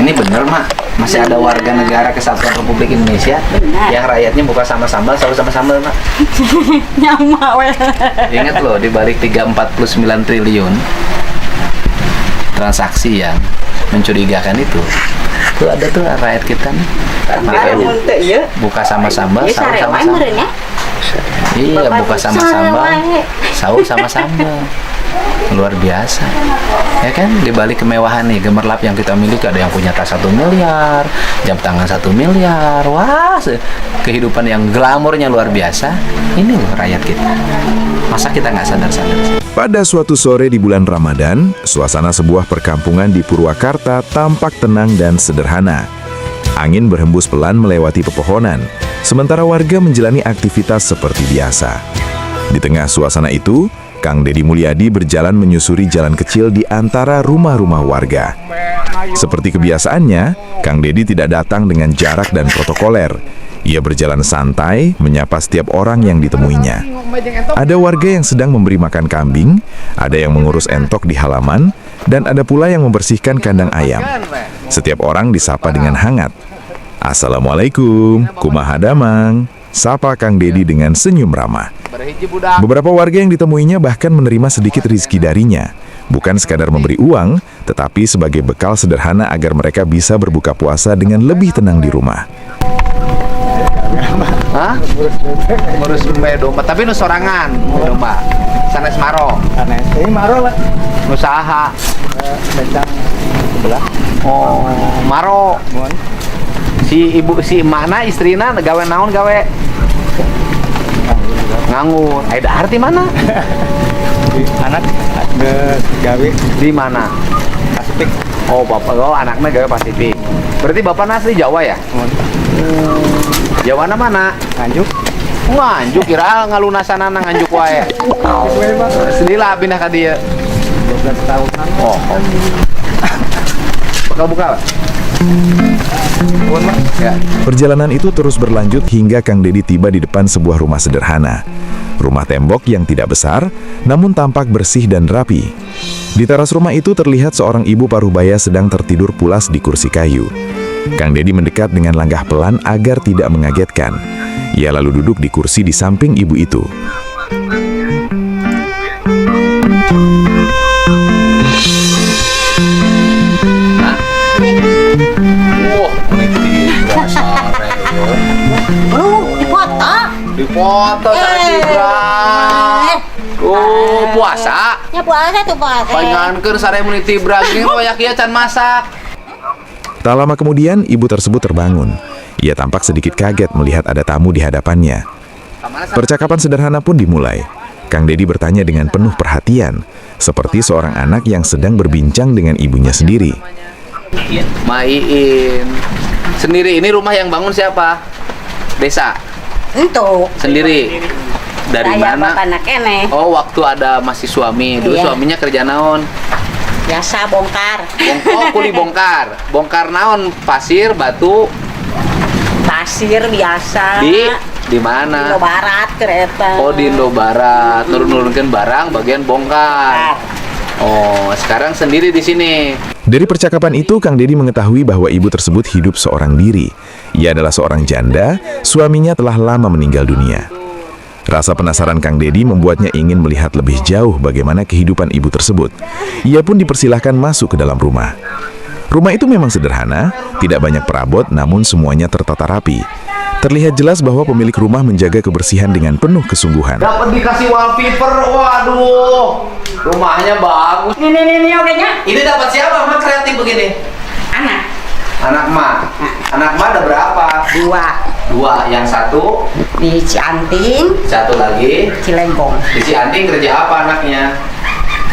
Ini bener mak, masih ada warga negara Kesatuan Republik Indonesia yang rakyatnya buka sama sambal, selalu sama sambal mak. Nyama weh. Ingat loh, di balik 349 triliun transaksi yang mencurigakan itu ada tuh rakyat kita nih. Buka sama sambal, sahur sama sambal. Iya, buka sama sambal, sahur sama sambal. Luar biasa. Ya kan, di balik kemewahan nih, gemerlap yang kita miliki, ada yang punya tas 1 miliar, jam tangan 1 miliar. Wah, kehidupan yang glamornya luar biasa. Ini loh rakyat kita. Masa kita nggak sadar-sadar sih? Pada suatu sore di bulan Ramadan, suasana sebuah perkampungan di Purwakarta tampak tenang dan sederhana. Angin berhembus pelan melewati pepohonan, sementara warga menjalani aktivitas seperti biasa. Di tengah suasana itu, Kang Dedi Mulyadi berjalan menyusuri jalan kecil di antara rumah-rumah warga. Seperti kebiasaannya, Kang Dedi tidak datang dengan jarak dan protokoler. Ia berjalan santai, menyapa setiap orang yang ditemuinya. Ada warga yang sedang memberi makan kambing, ada yang mengurus entok di halaman, dan ada pula yang membersihkan kandang ayam. Setiap orang disapa dengan hangat. Assalamualaikum, kumaha damang, sapa Kang Dedi dengan senyum ramah. Beberapa warga yang ditemuinya bahkan menerima sedikit rezeki darinya. Bukan sekadar memberi uang, tetapi sebagai bekal sederhana agar mereka bisa berbuka puasa dengan lebih tenang di rumah. Hah? Ngurus domba, tapi nu sorangan domba. Sanes maro. Sanes. Ini maro lah. Usaha. Bencang sebelah. Oh, maro. Si ibu si mana istrina gawe naon gawe? Nganggur. Ada arti mana? Anak gawe di mana? Pasifik. Oh, bapak anaknya gawe Pasifik. Berarti bapak asli Jawa ya? Jawa mana? Nganjuk. Nganjuk kira ngalunasanana nganjuk wae. Sedilah pindah ka dieu. 12 tahunan. Oh. Buka-buka. Ya. Perjalanan itu terus berlanjut hingga Kang Dedi tiba di depan sebuah rumah sederhana. Rumah tembok yang tidak besar, namun tampak bersih dan rapi. Di teras rumah itu terlihat seorang ibu parubaya sedang tertidur pulas di kursi kayu. Kang Dedi mendekat dengan langkah pelan agar tidak mengagetkan. Ia lalu duduk di kursi di samping ibu itu. Dipoto Tibra. Oh, puasa. Ya puasa tuh puasa. Panjangankeun sare mun Tibra gini hoyak ieu can masak. Tak lama kemudian, ibu tersebut terbangun. Ia tampak sedikit kaget melihat ada tamu di hadapannya. Percakapan sederhana pun dimulai. Kang Dedi bertanya dengan penuh perhatian, seperti seorang anak yang sedang berbincang dengan ibunya sendiri. Maiin. Sendiri, ini rumah yang bangun siapa? Desa? Itu. Sendiri? Dari mana? Oh, waktu ada masih suami. Dulu suaminya kerja naon? Biasa bongkar. Oh, kuli bongkar. Bongkar naon? Pasir, batu? Pasir biasa. Di mana? Di Indo Barat kereta. Oh, di Indo Barat. Turun-turunkan barang bagian bongkar. Oh, sekarang sendiri di sini. Dari percakapan itu, Kang Dedi mengetahui bahwa ibu tersebut hidup seorang diri. Ia adalah seorang janda, suaminya telah lama meninggal dunia. Rasa penasaran Kang Dedi membuatnya ingin melihat lebih jauh bagaimana kehidupan ibu tersebut. Ia pun dipersilahkan masuk ke dalam rumah. Rumah itu memang sederhana, tidak banyak perabot, namun semuanya tertata rapi. Terlihat jelas bahwa pemilik rumah menjaga kebersihan dengan penuh kesungguhan. Dapat dikasih wallpaper, waduh, rumahnya bagus. Ini oke nya. Ini dapat siapa? Mak kreatif begini. Anak. Anak Mak. Anak Mak ada berapa? 2. Yang satu Di Cianting. satu lagi Cilegongo. di Cianting. Kerja apa anaknya?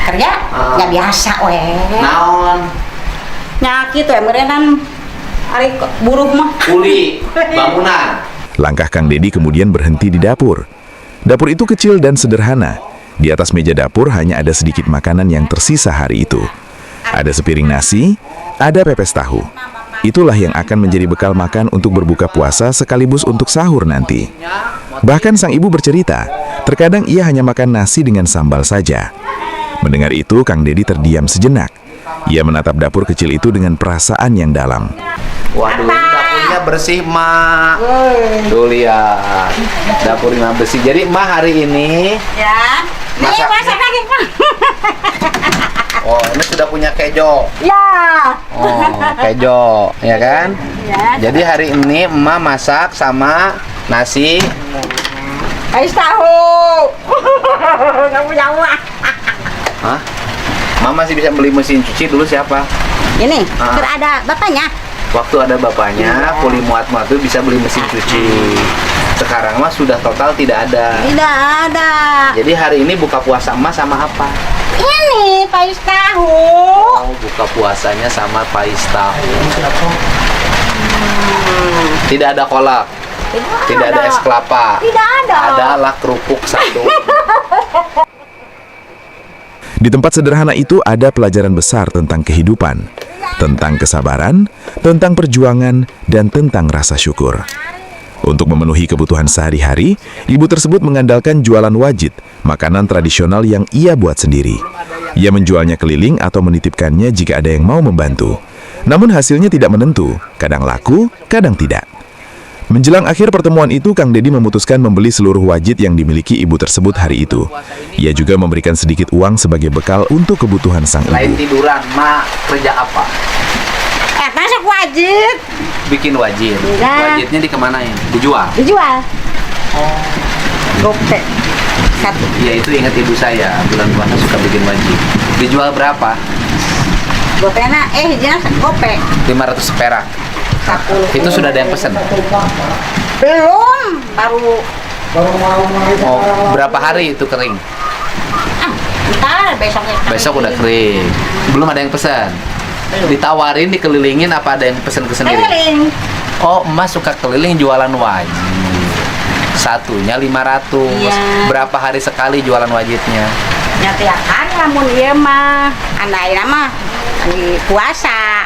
Kerja? Ya biasa weh. Naon? Nyakit weh merenan. Ari buruh mah. Kuli bangunan. Langkah Kang Dedi kemudian berhenti di dapur. Dapur itu kecil dan sederhana. Di atas meja dapur hanya ada sedikit makanan yang tersisa hari itu. Ada sepiring nasi, ada pepes tahu. Itulah yang akan menjadi bekal makan untuk berbuka puasa sekaligus untuk sahur nanti. Bahkan sang ibu bercerita, terkadang ia hanya makan nasi dengan sambal saja. Mendengar itu, Kang Dedi terdiam sejenak. Ia menatap dapur kecil itu dengan perasaan yang dalam. Waduh, ini dapurnya bersih, Mak. Tuh lihat, dapurnya bersih. Jadi Mak hari ini Ya. Nih, masak lagi, Pak. oh, ini sudah punya kejo. Ya. Oh, kejo, ya kan? Ya. Jadi hari ini Emak masak sama nasi. Ais tahu. Nggak punya uang. Hah? Mama masih bisa beli mesin cuci dulu siapa? Ini, Ah. ada bapaknya. Waktu ada bapaknya, Kuli muat-muat tuh bisa beli mesin cuci. Sekarang mah sudah total tidak ada. Tidak ada. Jadi hari ini buka puasa emak sama apa? Ini pais tahu. Oh, buka puasanya sama pais tahu. Tidak ada kolak, tidak ada es kelapa. Tidak ada. Adalah kerupuk satu. Di tempat sederhana itu ada pelajaran besar tentang kehidupan, tentang kesabaran, tentang perjuangan, dan tentang rasa syukur. Untuk memenuhi kebutuhan sehari-hari, ibu tersebut mengandalkan jualan wajit, makanan tradisional yang ia buat sendiri. Ia menjualnya keliling atau menitipkannya jika ada yang mau membantu. Namun hasilnya tidak menentu, kadang laku, kadang tidak. Menjelang akhir pertemuan itu, Kang Dedi memutuskan membeli seluruh wajit yang dimiliki ibu tersebut hari itu. Ia juga memberikan sedikit uang sebagai bekal untuk kebutuhan sang Lain ibu. tiduran, Mak kerja apa? Masak wajib. Bikin wajit. Iya. Wajitnya dikemanain? Dijual? Dijual. Gopek. Satu. Ya itu ingat ibu saya, bulan puasa suka bikin wajit. Dijual berapa? Gopeknya, jangan gopek. 500 perak. 10. Itu sudah ada yang pesan? Belum. Baru. Oh, berapa hari itu kering? Ntar besok. Besok udah kering. Belum ada yang pesan? Ditawarin, dikelilingin, apa ada yang pesan ke sendiri? Keliling. Oh, emas suka keliling jualan wajit. Satunya 500. Iya. Berapa hari sekali jualan wajitnya? Nyati akan lamun ieu mah. Andaina mah di puasa.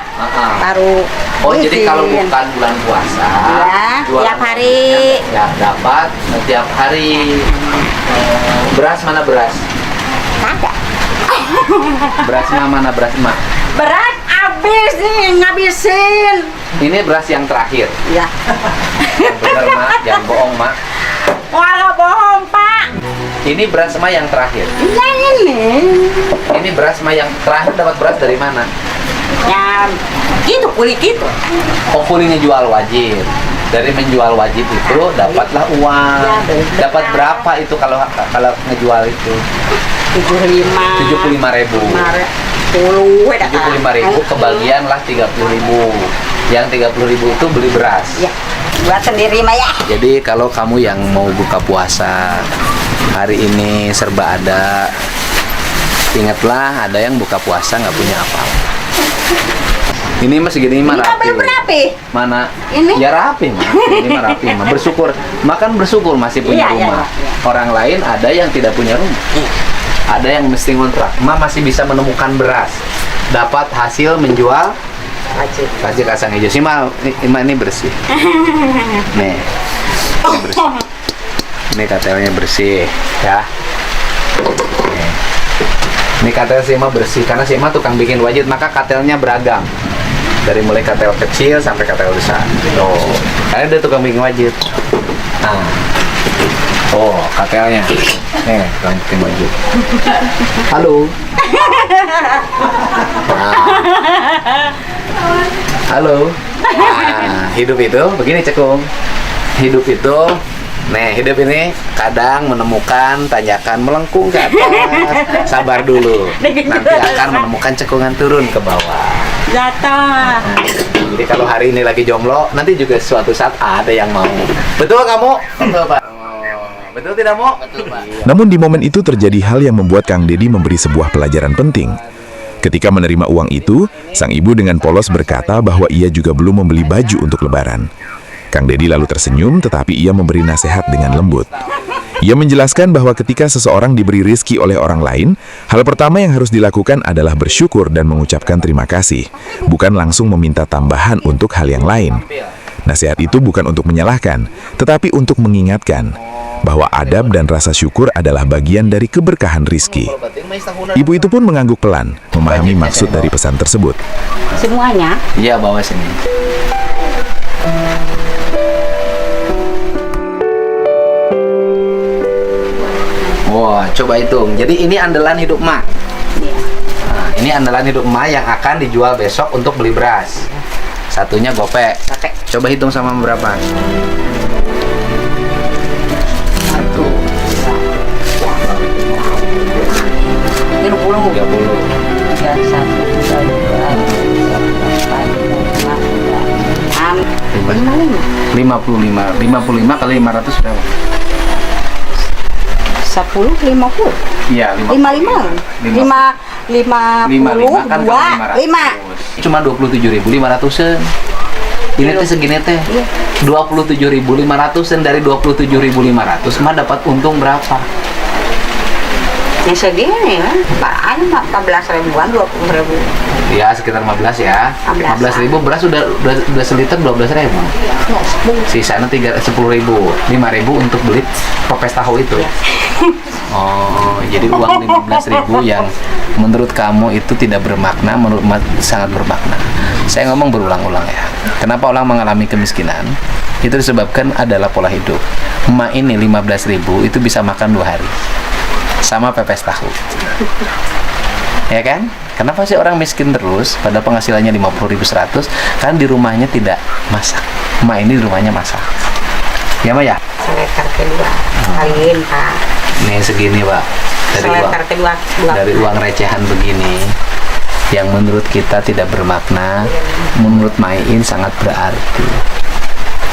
Baru. Oh, jadi izin. kalau bukan bulan puasa, Iya, jualan tiap hari. ya dapat tiap hari. Beras mana beras? Ada. Beras mana beras emak? Berat habis nih, ngabisin. Ini beras yang terakhir. Ya. Yang benar, Mak, jangan bohong, Mak. Wah, bohong, Pak. Ini beras emak yang terakhir. Iya ini. Ini beras emak yang terakhir dapat beras dari mana? Ya, gitu, kulit gitu. Oh, kulinya jual wajib. Dari menjual wajib itu dapatlah uang. Ya, betul. Dapat berapa itu kalau ngejual itu? 75.000. 75.000 kebagian lah 30.000. Yang 30.000 itu beli beras. Ya, buat sendiri mah ya. Jadi kalau kamu yang mau buka puasa hari ini serba ada, ingatlah ada yang buka puasa nggak punya apa-apa. Ini mas segini mah Ini rapi. belum rapi. Mana? Ini? Ya rapi mah. Ini mah rapi mah. Bersyukur. Makan bersyukur masih punya Iya, rumah. iya. Orang lain ada yang tidak punya rumah. Ada yang mesti ngontrak. Masih bisa menemukan beras. Dapat hasil menjual kasih kacang hijau. Si Ma ini bersih. Nih. Ini bersih. Ini katelnya bersih ya. Nih. Ini katel si Ma bersih karena si Ma tukang bikin wajit, maka katelnya beragam. Dari mulai katel kecil sampai katel besar. Tuh. Karena dia tukang bikin wajit. Nah. Oh, katelnya. Nih, tukang bikin wajit. Halo. Nah. Halo. Nah, hidup itu begini Cekung. Hidup itu hidup ini kadang menemukan tanjakan melengkung ke atas. Sabar dulu. Nanti akan menemukan cekungan turun ke bawah. Jatuh. Jadi kalau hari ini lagi jomblo, nanti juga suatu saat ada yang mau. Betul kamu? Betul, Pak. Betul tidak, Mo? Betul, Pak. Namun di momen itu terjadi hal yang membuat Kang Dedi memberi sebuah pelajaran penting. Ketika menerima uang itu, sang ibu dengan polos berkata bahwa ia juga belum membeli baju untuk lebaran. Kang Dedi lalu tersenyum, tetapi ia memberi nasihat dengan lembut. Ia menjelaskan bahwa ketika seseorang diberi rezeki oleh orang lain, hal pertama yang harus dilakukan adalah bersyukur dan mengucapkan terima kasih, bukan langsung meminta tambahan untuk hal yang lain. Nasihat itu bukan untuk menyalahkan, tetapi untuk mengingatkan bahwa adab dan rasa syukur adalah bagian dari keberkahan rizki. Ibu itu pun mengangguk pelan, memahami maksud dari pesan tersebut. Semuanya? Iya, bawa sini. Wah, coba hitung. Jadi ini andalan hidup emak. Nah, ini andalan hidup emak yang akan dijual besok untuk beli beras. Satunya gopek. Coba hitung sama berapa? 1, 55 kali 500 berapa? 10, 50. Iya, 55 kan kali 500. Cuma 27.500-an. Ini teh segini teh. 27.500-an dari 27.500 mah dapat untung berapa? Ya segini ya, bahan 14 ribuan, 20 ribu. Ya sekitar 15 ya. 15.000 beras udah seliter 12.000. Sisanya 10.000, 5.000 untuk beli pepes tahu itu. Oh, jadi uang 15.000 yang menurut kamu itu tidak bermakna, menurut sangat bermakna. Saya ngomong berulang-ulang ya. Kenapa orang mengalami kemiskinan? Itu disebabkan adalah pola hidup. Emak ini 15.000 itu bisa makan 2 hari. Sama pepes tahu. Ya kan? Kenapa sih orang miskin terus pada penghasilannya 50.100 kan di rumahnya tidak masak. Emak ini di rumahnya masak. Ya, Mbak ya? Seletar kedua. Kaliin, Pak. Nih segini, Pak. Dari uang recehan begini yang menurut kita tidak bermakna, menurut Maiin sangat berarti.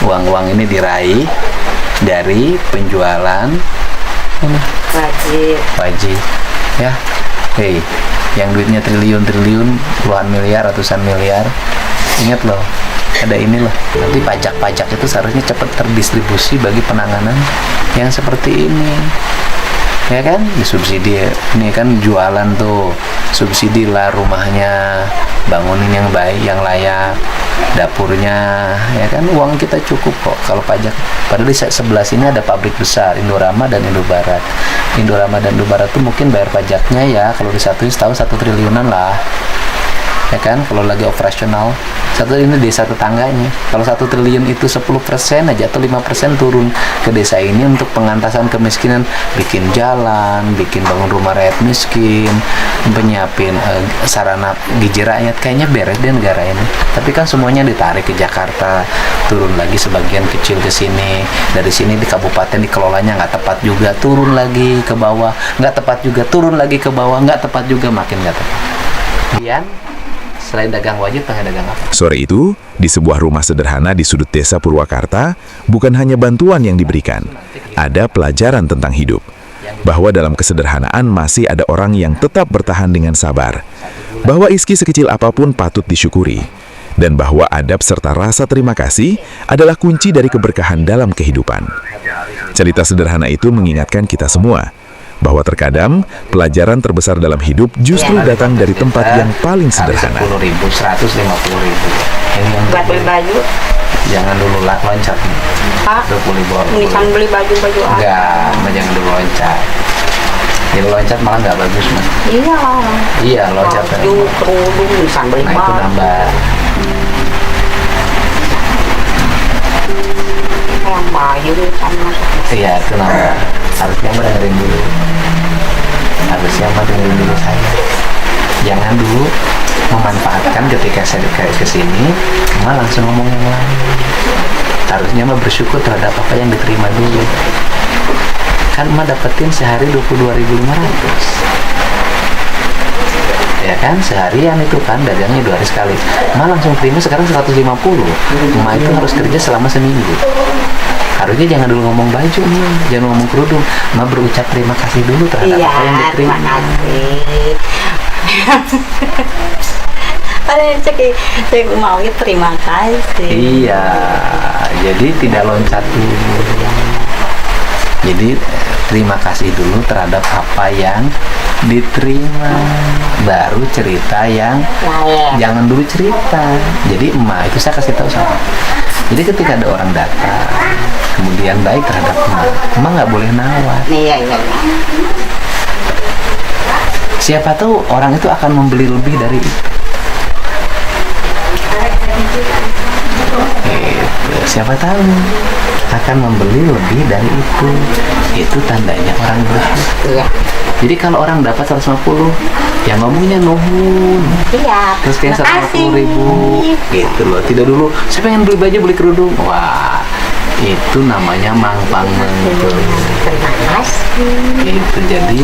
Uang-uang ini diraih dari penjualan wajib ya. Hei, yang duitnya triliun-triliun, puluhan miliar, ratusan miliar, ingat loh, ada ini loh. Nanti pajak-pajak itu seharusnya cepat terdistribusi bagi penanganan yang seperti ini, ya kan? Disubsidi, ini kan jualan tuh, subsidi lah rumahnya, bangunin yang baik, yang layak, dapurnya, ya kan? Uang kita cukup kok kalau pajak. Padahal di sebelah sini ada pabrik besar, Indorama dan Indobarat. Indorama dan Indobarat tuh mungkin bayar pajaknya ya, kalau disatuin setahun 1 triliunan lah, ya kan? Kalau lagi operasional, satu ini desa tetangganya. Kalau 1 triliun itu 10% aja atau 5% turun ke desa ini untuk pengantasan kemiskinan, bikin jalan, bikin bangun rumah rakyat miskin, penyiapin sarana gizi rakyat, kayaknya beres deh negara ini. Tapi kan semuanya ditarik ke Jakarta, turun lagi sebagian kecil ke sini, dari sini di kabupaten dikelolanya nggak tepat juga, turun lagi ke bawah, nggak tepat juga, turun lagi ke bawah, nggak tepat juga, makin nggak tepat. Kemudian selain dagang wajib, pengen dagang apa? Sore itu, di sebuah rumah sederhana di sudut desa Purwakarta, bukan hanya bantuan yang diberikan, ada pelajaran tentang hidup. Bahwa dalam kesederhanaan masih ada orang yang tetap bertahan dengan sabar. Bahwa izki sekecil apapun patut disyukuri. Dan bahwa adab serta rasa terima kasih adalah kunci dari keberkahan dalam kehidupan. Cerita sederhana itu mengingatkan kita semua bahwa terkadang pelajaran terbesar dalam hidup justru datang dari tempat yang paling sederhana. 10.000, 150.000. Ini yang Buat beli baju. Jangan dulu loncat nih. Pak, 20.000. ini kan beli baju-baju apa? Enggak, jangan dulu loncat. Jadi loncat malah nggak bagus, Mas. Iya. Iya, loncat. Baju, kerudung, bisa beli Nah, itu baju. nambah. Yang baju sama. Iya, itu nambah. Harusnya Mbak dengerin dulu. Harusnya Mbak dengerin dulu saya. Jangan dulu memanfaatkan ketika saya ke sini, Mbak langsung ngomong yang lain. Harusnya Mbak bersyukur terhadap apa yang diterima dulu. Kan Mbak dapetin sehari 22.500. Ya kan, seharian itu kan dagangnya 2 hari sekali. Mbak langsung terima sekarang 150. Mbak itu harus kerja selama seminggu. Harusnya jangan dulu ngomong baju nih, jangan ngomong kerudung. Mbak berucap terima kasih dulu terhadap apa yang diterima. Terima kasih. Padahal saya mau terima kasih. Iya, jadi tidak loncat dulu. Jadi terima kasih dulu terhadap apa yang diterima, baru cerita yang Lain. jangan dulu cerita. Jadi emak itu saya kasih tahu sama Jadi ketika ada orang datang, kemudian baik terhadap emak nggak boleh nawar. Iya. Siapa tahu orang itu akan membeli lebih dari itu. Siapa tahu akan membeli lebih dari itu tandanya orang bersyukur. Iya. Jadi kalau orang dapat 150, yang ngomongnya nuhun. Iya. Terus kayak 150.000 gitu loh. Tidak dulu saya pengen beli baju, beli kerudung. Wah, itu namanya mangpang mengkel. Terima kasih. Itu jadi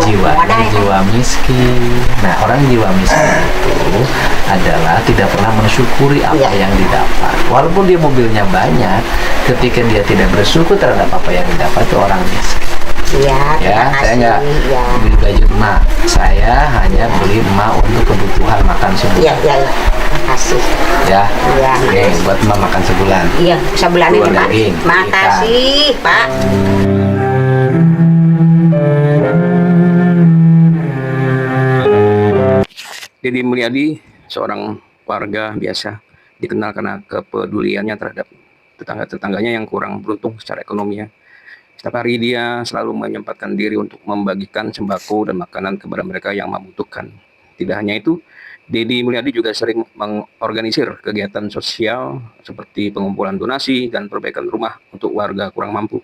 jiwanya jiwa miskin. Nah, orang jiwa miskin itu adalah tidak pernah mensyukuri apa yang didapat. Walaupun dia mobilnya banyak, ketika dia tidak bersyukur terhadap apa yang didapat, itu orang miskin. Iya, Ya, saya nggak beli baju emak, saya hanya beli emak untuk kebutuhan makan sebulan. Iya. Terima kasih. Ya, Iya. oke, buat emak makan sebulan. Iya, sebulan ini, Dua Pak. daging, Makasih, Pak. Deddy Mulyadi, seorang warga biasa, dikenal karena kepeduliannya terhadap tetangga-tetangganya yang kurang beruntung secara ekonomi. Setiap hari dia selalu menyempatkan diri untuk membagikan sembako dan makanan kepada mereka yang membutuhkan. Tidak hanya itu, Deddy Mulyadi juga sering mengorganisir kegiatan sosial seperti pengumpulan donasi dan perbaikan rumah untuk warga kurang mampu.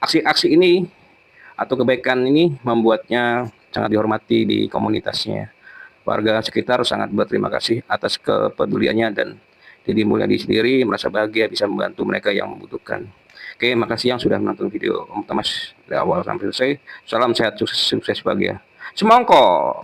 Aksi-aksi ini atau kebaikan ini membuatnya sangat dihormati di komunitasnya. Warga sekitar sangat berterima kasih atas kepeduliannya dan Deddy Mulyadi sendiri merasa bahagia bisa membantu mereka yang membutuhkan. Oke, makasih yang sudah menonton video Om Thomas dari awal sampai selesai. Salam sehat, sukses bahagia. Semongko.